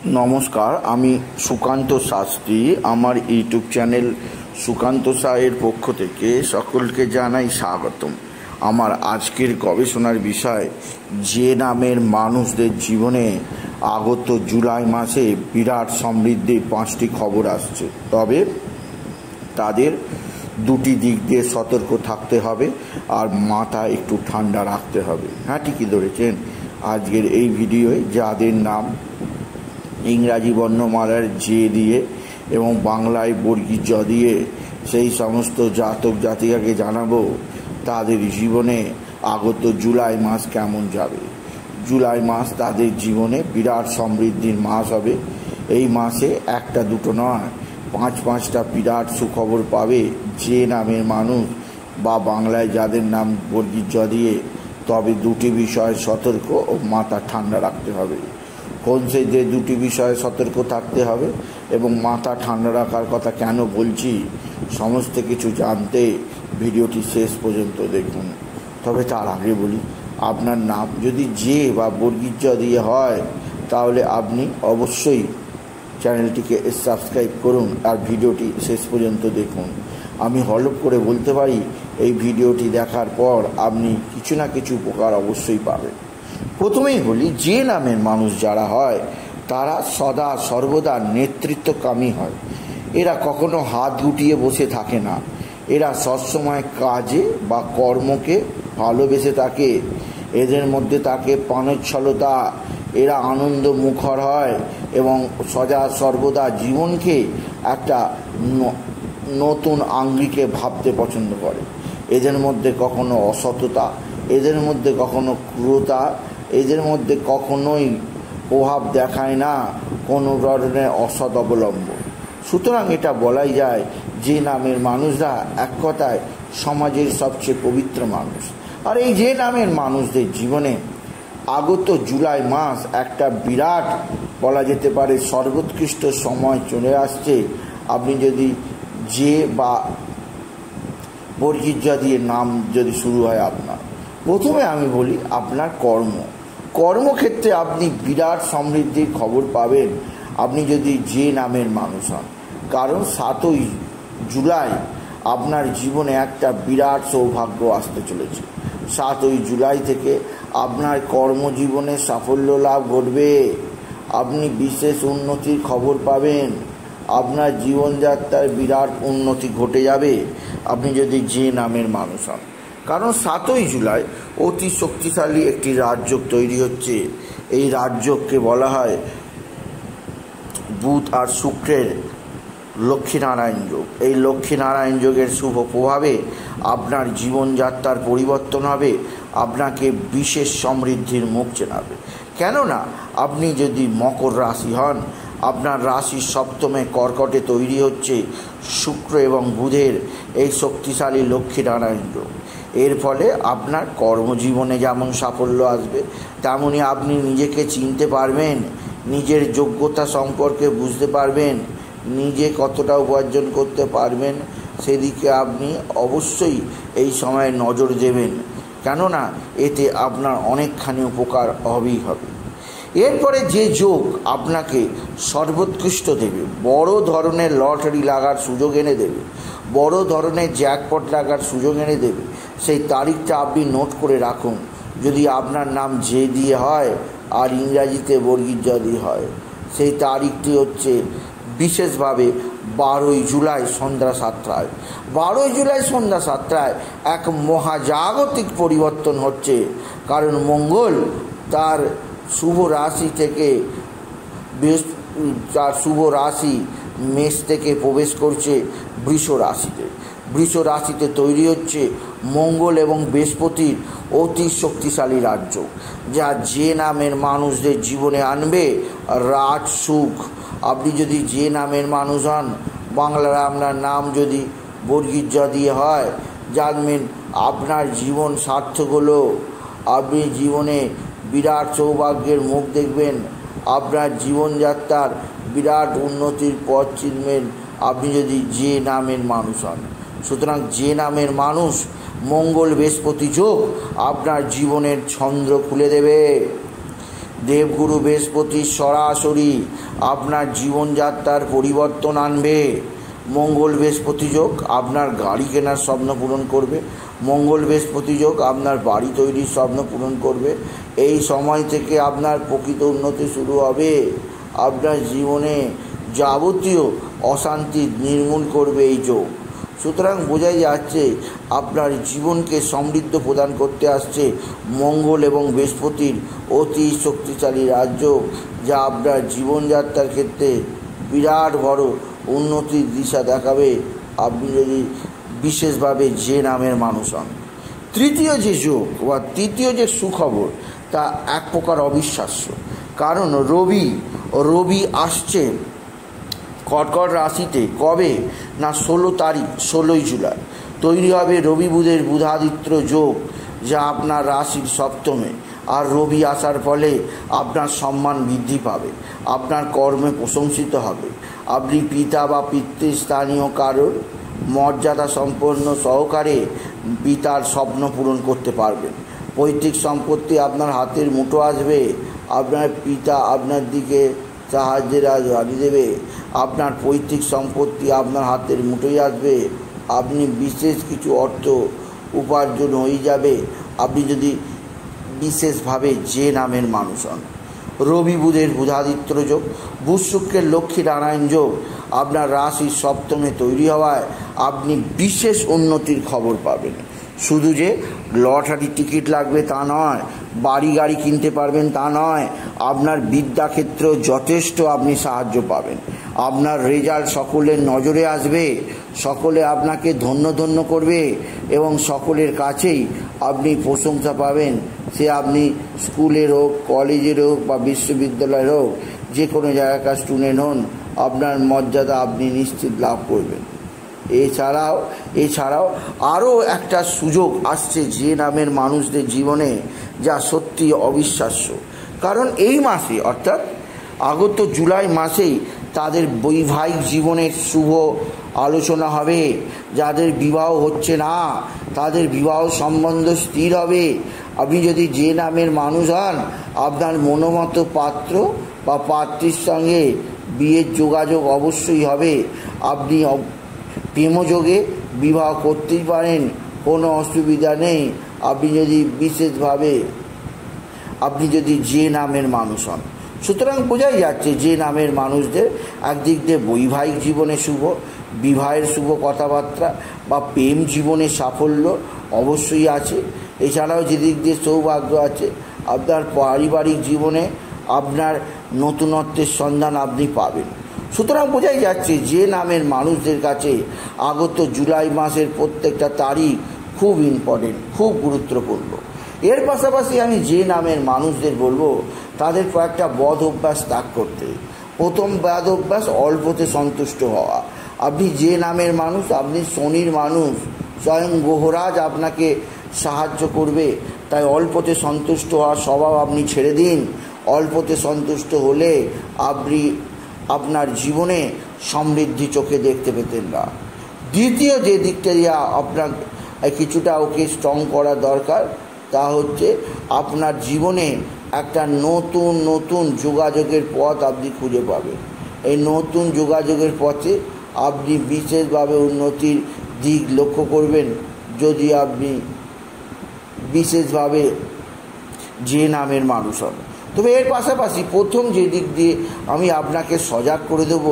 নমস্কার, আমি সুকান্ত শাস্ত্রী। আমার ইউটিউব চ্যানেল সুকান্ত সাহের পক্ষ থেকে সকলকে জানাই স্বাগতম। আমার আজকের গবেষণার বিষয়, যে নামের মানুষদের জীবনে আগত জুলাই মাসে বিরাট সমৃদ্ধির 5টি খবর আসছে। তবে তাদের দুটি দিক দিয়ে সতর্ক থাকতে হবে আর মাথা একটু ঠান্ডা রাখতে হবে। হ্যাঁ, ঠিকই ধরেছেন। আজকের এই ভিডিওয় যাদের নাম ইংরাজি বর্ণমালার জে দিয়ে এবং বাংলায় বর্গীর জ দিয়ে সেই সমস্ত জাতক জাতিকাকে জানাবো তাদের জীবনে আগত জুলাই মাস কেমন যাবে। জুলাই মাস তাদের জীবনে বিরাট সমৃদ্ধির মাস হবে। এই মাসে একটা দুটো নয়, 5টা বিরাট সুখবর পাবে যে নামের মানুষ বা বাংলায় যাদের নাম বর্গীর জ দিয়ে। তবে দুটি বিষয়ে সতর্ক ও মাথা ঠান্ডা রাখতে হবে। কোন সেই যে দুটি বিষয়ে সতর্ক থাকতে হবে এবং মাথা ঠান্ডা রাখার কথা কেন বলছি, সমস্ত কিছু জানতে ভিডিওটি শেষ পর্যন্ত দেখুন। তবে তার আগে বলি, আপনার নাম যদি জে বা বর্গীর জ দিয়ে হয় তাহলে আপনি অবশ্যই চ্যানেলটিকে সাবস্ক্রাইব করুন আর ভিডিওটি শেষ পর্যন্ত দেখুন। আমি হলফ করে বলতে পারি, এই ভিডিওটি দেখার পর আপনি কিছু না কিছু উপকার অবশ্যই পাবেন। প্রথমেই বলি, যে নামের মানুষ যারা হয় তারা সদা সর্বদা নেতৃত্বকামী হয়। এরা কখনো হাত গুটিয়ে বসে থাকে না। এরা সবসময় কাজে বা কর্মকে ভালোবেসে থাকে। এদের মধ্যে থাকে প্রাণোচ্ছলতা। এরা আনন্দ মুখর হয় এবং সদা সর্বদা জীবনকে একটা নতুন আঙ্গিকে ভাবতে পছন্দ করে। এদের মধ্যে কখনো অসততা, এদের মধ্যে কখনো ক্রূরতা, এদের মধ্যে কখনোই প্রভাব দেখায় না কোনো ধরনের অসৎ অবলম্বন। সুতরাং এটা বলাই যায় যে নামের মানুষরা এক কথায় সমাজের সবচেয়ে পবিত্র মানুষ। আর এই যে নামের মানুষদের জীবনে আগত জুলাই মাস একটা বিরাট, বলা যেতে পারে সর্বোৎকৃষ্ট সময় চলে আসছে। আপনি যদি যে বা বর্গীর জ দিয়ে নাম যদি শুরু হয় আপনার, প্রথমে আমি বলি আপনার কর্মক্ষেত্রে আপনি বিরাট সমৃদ্ধির খবর পাবেন আপনি যদি যে নামের মানুষ হন। কারণ 7ই জুলাই আপনার জীবনে একটা বিরাট সৌভাগ্য আসতে চলেছে। 7ই জুলাই থেকে আপনার কর্মজীবনে সাফল্য লাভ ঘটবে। আপনি বিশেষ উন্নতির খবর পাবেন। আপনার জীবনযাত্রার বিরাট উন্নতি ঘটে যাবে আপনি যদি যে নামের মানুষ হন। কারণ 7ই জুলাই অতি শক্তিশালী একটি রাজযোগ তৈরি হচ্ছে। এই রাজযোগকে বলা হয় বুধ আর শুক্রের লক্ষ্মীনারায়ণ যোগ। এই লক্ষ্মীনারায়ণ যোগের শুভ প্রভাবে আপনার জীবনযাত্রার পরিবর্তন হবে। আপনাকে বিশেষ সমৃদ্ধির মুখ চেনাবে। কেননা আপনি যদি মকর রাশি হন, আপনার রাশির সপ্তমে কর্কটে তৈরি হচ্ছে শুক্র এবং বুধের এই শক্তিশালী লক্ষ্মীনারায়ণ যোগ। এর ফলে আপনার কর্মজীবনে যেমন সাফল্য আসবে, তেমনই আপনি নিজেকে চিনতে পারবেন, নিজের যোগ্যতা সম্পর্কে বুঝতে পারবেন, নিজে কতটা উপার্জন করতে পারবেন সেদিকে আপনি অবশ্যই এই সময়ে নজর দেবেন। কেননা এতে আপনার অনেকখানি উপকার হবেই হবে। এরপরে যে যোগ আপনাকে সর্বোৎকৃষ্ট দেবে, বড় ধরনের লটারি লাগার সুযোগ এনে দেবে, বড় ধরনের জ্যাকপট লাগার সুযোগ এনে দেবে, সেই তারিখটা আপনি নোট করে রাখুন। যদি আপনার নাম যে দিয়ে হয় আর ইংরাজিতে বর্গীর জ দিয়ে হয়, সেই তারিখটি হচ্ছে বিশেষভাবে 12ই জুলাই সন্ধ্যা 7টায়। 12ই জুলাই সন্ধ্যা 7টায় এক মহাজাগতিক পরিবর্তন হচ্ছে। কারণ মঙ্গল তার শুভ রাশি থেকে তার শুভ রাশি মেষ থেকে প্রবেশ করছে বৃষ রাশিতে। বৃষ রাশিতে তৈরি হচ্ছে মঙ্গল এবং বৃহস্পতির অতি শক্তিশালী রাজ্য, যা যে নামের মানুষদের জীবনে আনবে রাজ সুখ। আপনি যদি যে নামের মানুষ হন, বাংলার আপনার নাম যদি বর্গীর জ দিয়ে হয়, জানবেন আপনার জীবন সার্থক হলো। আপনি জীবনে বিরাট সৌভাগ্যের মুখ দেখবেন। আপনার জীবনযাত্রার বিরাট উন্নতির পথ চিনবেন আপনি যদি যে নামের মানুষ হন। সুতরাং যে নামের মানুষ, মঙ্গল বৃহস্পতি যোগ আপনার জীবনের ছন্দ খুলে দেবে। দেবগুরু বৃহস্পতি সরাসরি আপনার জীবনযাত্রার পরিবর্তন আনবে। মঙ্গল বৃহস্পতি যোগ আপনার গাড়ি কেনার স্বপ্ন পূরণ করবে। মঙ্গল বৃহস্পতি যোগ আপনার বাড়ি তৈরির স্বপ্ন পূরণ করবে। এই সময় থেকে আপনার প্রকৃত উন্নতি শুরু হবে। আপনার জীবনে যাবতীয় অশান্তি নির্মূল করবে এই যোগ। সুতরাং বোঝাই যাচ্ছে আপনার জীবনকে সমৃদ্ধ প্রদান করতে আসছে মঙ্গল এবং বৃহস্পতির অতি শক্তিশালী রাজযোগ, যা আপনার জীবনযাত্রার ক্ষেত্রে বিরাট বড় উন্নতির দিশা দেখাবে আপনি যদি বিশেষভাবে যে নামের মানুষ হন। তৃতীয় যে যোগ বা তৃতীয় যে সুখবর তা এক প্রকার অবিশ্বাস্য, কারণ রবি আসছে কর্কট রাশিতে। কবে না 16 জুলাই তৈরি হবে রবি বুধের বুধাদিত্য যোগ, যা আপনার রাশির সপ্তমে। আর রবি আসার ফলে আপনার সম্মান বৃদ্ধি পাবে, আপনার কর্মে প্রশংসিত হবে। আপনি পিতা বা পিতৃস্থানীয় কারোর মর্যাদা সম্পন্ন সহকারে পিতার স্বপ্ন পূরণ করতে পারবেন। পৈতৃক সম্পত্তি আপনার হাতের মুঠো আসবে। আপনার পিতা আপনার দিকে সাহায্যের হাত দেবে। আপনার পৈতৃক সম্পত্তি আপনার হাতের মুঠোয় আসবে। আপনি বিশেষ কিছু অর্থ উপার্জন হয়ে যাবে আপনি যদি বিশেষভাবে যে নামের মানুষ হন। রবি বুধের বুধাদিত্য যোগ, বুধ শুক্রের লক্ষ্মী নারায়ণ যোগ আপনার রাশির সপ্তমে তৈরি হওয়ায় আপনি বিশেষ উন্নতির খবর পাবেন। শুধু যে লটারি টিকিট লাগবে তা নয়, বাড়ি গাড়ি কিনতে পারবেন তা নয়, আপনার বিদ্যাক্ষেত্রেও যথেষ্ট আপনি সাহায্য পাবেন। আপনার রেজাল্ট সকলের নজরে আসবে, সকলে আপনাকে ধন্য ধন্য করবে এবং সকলের কাছেই আপনি প্রশংসা পাবেন। সে আপনি স্কুলের হোক, কলেজের হোক বা বিশ্ববিদ্যালয়ের হোক, যে কোনো জায়গাকার স্টুডেন্ট হন, আপনার মর্যাদা আপনি নিশ্চিত লাভ করবেন। এছাড়াও আরও একটা সুযোগ আসছে যে নামের মানুষদের জীবনে, যা সত্যি অবিশ্বাস্য। কারণ এই মাসে অর্থাৎ আগত জুলাই মাসেই তাদের বৈবাহিক জীবনের শুভ আলোচনা হবে। যাদের বিবাহ হচ্ছে না তাদের বিবাহ সম্বন্ধ স্থির হবে। আপনি যদি যে নামের মানুষ হন, আপনার মনোমত পাত্র বা পাত্রীর সঙ্গে বিয়ের যোগাযোগ অবশ্যই হবে। আপনি প্রেমযোগে বিবাহ করতেই পারেন, কোনো অসুবিধা নেই আপনি যদি যে নামের মানুষ হন। সুতরাং বোঝাই যাচ্ছে যে নামের মানুষদের একদিক দিয়ে বৈবাহিক জীবনে শুভ, বিবাহের শুভ কথাবার্তা বা প্রেম জীবনে সাফল্য অবশ্যই আছে। এছাড়াও যেদিক দিয়ে সৌভাগ্য আছে, আপনার পারিবারিক জীবনে আপনার নতুনত্বের সন্ধান আপনি পাবেন। সুতরাং বোঝাই যাচ্ছে যে নামের মানুষদের কাছে আগত জুলাই মাসের প্রত্যেকটা তারিখ খুব ইম্পর্টেন্ট, খুব গুরুত্বপূর্ণ। এর পাশাপাশি আমি যে নামের মানুষদের বলবো তাদের কয়েকটা বদ অভ্যাস ত্যাগ করতে। প্রথম বদ অভ্যাস অল্পতে সন্তুষ্ট হওয়া। আপনি যে নামের মানুষ, আপনি শনির মানুষ, স্বয়ং গ্রহরাজ আপনাকে সাহায্য করবে। তাই অল্পতে সন্তুষ্ট হওয়ার স্বভাব আপনি ছেড়ে দিন। অল্পতে সন্তুষ্ট হলে আপনি আপনার জীবনে সমৃদ্ধি চোখে দেখতে পেতেন না। দ্বিতীয় যে দিকটা দিয়ে আপনার কিছুটা ওকে স্ট্রং করা দরকার, তা হচ্ছে আপনার জীবনে একটা নতুন যোগাযোগের পথ আপনি খুঁজে পাবেন। এই নতুন যোগাযোগের পথে আপনি বিশেষভাবে উন্নতির দিক লক্ষ্য করবেন যদি আপনি বিশেষভাবে যে নামের মানুষ হন। তবে এর পাশাপাশি প্রথম যে দিক দিয়ে আমি আপনাকে সজাগ করে দেব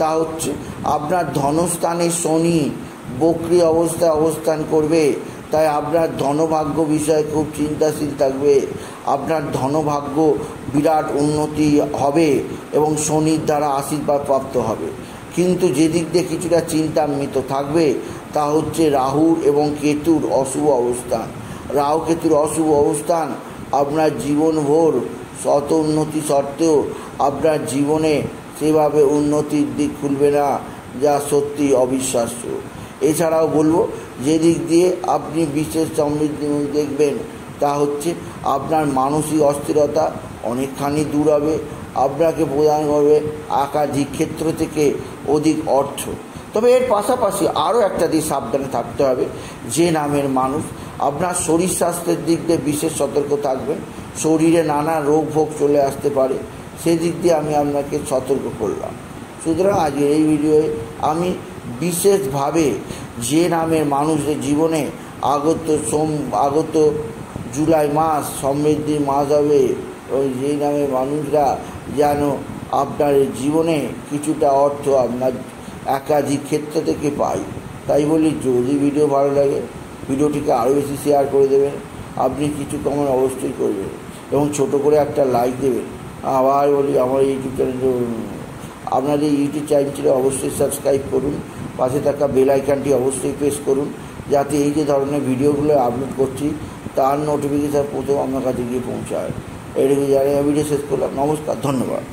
তা হচ্ছে আপনার ধনস্থানে শনি বক্রী অবস্থায় অবস্থান করবে। তাই আপনার ধনভাগ্য বিষয়ে খুব চিন্তাশীল থাকবে। আপনার ধনভাগ্য বিরাট উন্নতি হবে এবং শনির দ্বারা আশীর্বাদ প্রাপ্ত হবে। কিন্তু যে দিক দিয়ে কিছুটা চিন্তান্বিত থাকবে তা হচ্ছে রাহুর এবং কেতুর অশুভ অবস্থান। রাহু কেতুর অশুভ অবস্থান আপনার জীবনভর শত উন্নতি সত্ত্বেও আপনার জীবনে সেভাবে উন্নতির দিক খুলবে না, যা সত্যি অবিশ্বাস্য। এছাড়াও বলবো যে দিক দিয়ে আপনি বিশেষ সমৃদ্ধি দেখবেন তা হচ্ছে আপনার মানসিক অস্থিরতা অনেকখানি দূর হবে। আপনাকে প্রদান করবে একাধিক ক্ষেত্র থেকে অধিক অর্থ। তবে এর পাশাপাশি আরও একটা দিক সাবধানে থাকতে হবে। যে নামের মানুষ আপনার শরীর স্বাস্থ্যের দিক দিয়ে বিশেষ সতর্ক থাকবেন। শরীরে নানা রোগ ভোগ চলে আসতে পারে, সেদিক দিয়ে আমি আপনাকে সতর্ক করলাম। সুতরাং আজকে এই ভিডিওয়ে আমি বিশেষভাবে যে নামের মানুষদের জীবনে আগত জুলাই মাস সমৃদ্ধি মাস হবে, ওই যেই নামের মানুষরা যেন আপনার জীবনে কিছুটা অর্থ আপনার একাধিক ক্ষেত্র থেকে পাই। তাই বলি, যদি ভিডিও ভালো লাগে ভিডিওটিকে আরও বেশি শেয়ার করে দেবেন, আপনি কিছু কমেন্ট অবশ্যই করবেন এবং ছোট করে একটা লাইক দেবেন। আবার বলি, আমার ইউটিউব চ্যানেল আপনাদের ইউটিউব চ্যানেলটি অবশ্যই সাবস্ক্রাইব করুন, পাশে থাকা বেল আইকনটি অবশ্যই প্রেস করুন, যাতে এই যে ধরনের ভিডিওগুলো আপলোড করছি তার নোটিফিকেশান প্রথম আপনার কাছে গিয়ে পৌঁছায়। এইটুকু জানিয়ে ভিডিও শেষ করলাম। নমস্কার, ধন্যবাদ।